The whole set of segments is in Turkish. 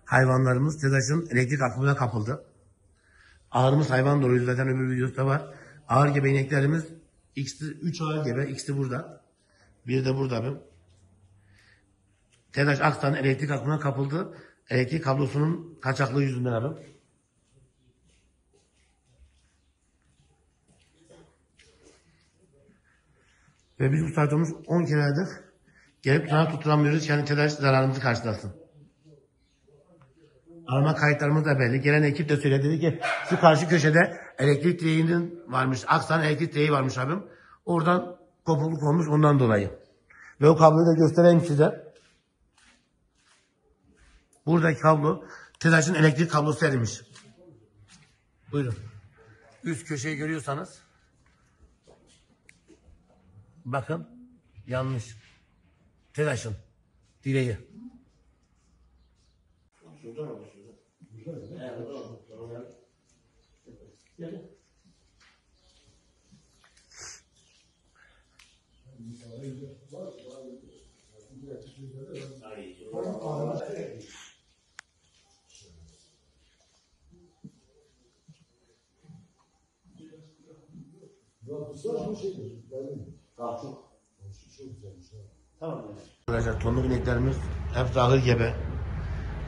hayvanlarımız TEDAŞ'ın elektrik akımına kapıldı. Ağırımız hayvan doğruydu, zaten öbür videosu da var. Ağır gebe ineklerimiz 3 ağır gebe, ikisi burada. Biri de burada abim. TEDAŞ Aksan elektrik akımına kapıldı. Elektrik kablosunun kaçaklığı yüzünden abim. Ve biz bu saytomuz 10 keredir gelip sana tutturamıyoruz. Yani TEDAŞ zararımızı karşılasın. Arama kayıtlarımız da belli. Gelen ekip de söyledi, dedi ki şu karşı köşede elektrik direğinin varmış. Aksan elektrik direği varmış abim. Oradan kopukluk olmuş ondan dolayı. Ve o kabloyu da göstereyim size. Buradaki kablo TEDAŞ'ın elektrik kablosu erimiş. Buyurun. Üst köşeyi görüyorsanız bakın yanlış. TEDAŞ'ın direği. Tamam. Arkadaşlar tonluk ineklerimiz hep ağır gebe.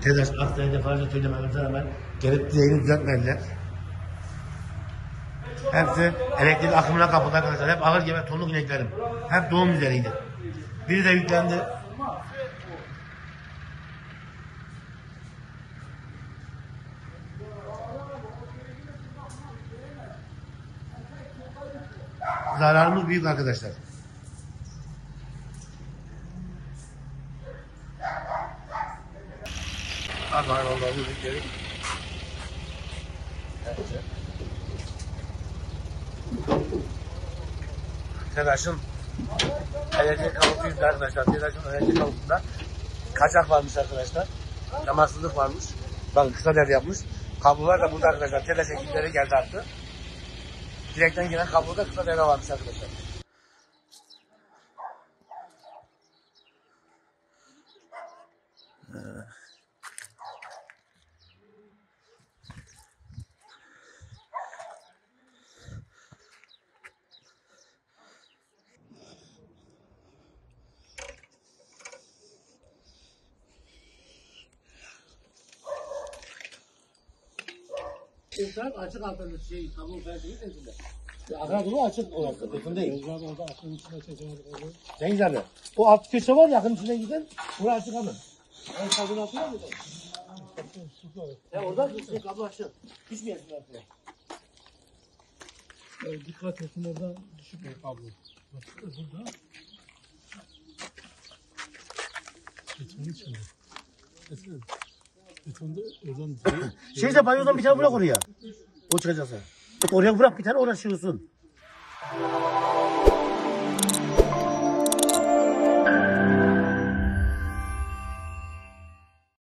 TEDAŞ Aksan'a defalarca söylememizden hemen gelip direğini düzeltmediler. Hepsi elektrik akımına kapıldı arkadaşlar. Hep ağır gebe tonluk ineklerim. Hep doğum üzeriydi. Biri de yüklendi. Zararımız büyük arkadaşlar. Hayvanlar büyükleri. TEDAŞ'ın elektrik kablosu yüzde arkadaşlar. TEDAŞ'ın elektrik kablosunda kaçak varmış arkadaşlar. Temassızlık varmış. Bakın kısa devre yapmış. Kablolar da burada arkadaşlar. TEDAŞ ekipleri geldi attı. Direkten gelen kabloda kısa devre varmış arkadaşlar. Sen açık altında kablo perdeyi de. Akademi açık orası. Yakın değil. Orada aklın içine çekemedik onu. Cengiz abi. O alt köşe var yakın içine giden. Burası açık ama. Ben kablo atıyor mu? Oradan gitsin kablo açık. Hiç mi yesin altına? Dikkat etsin oradan düşük bir kablo. Bak burada. Betonun içinde. Esmer. Betonda oradan Şeyde banyodan bir tane bırak oraya. O çıkacaksa. Oraya bırak bir tane uğraşıyorsun.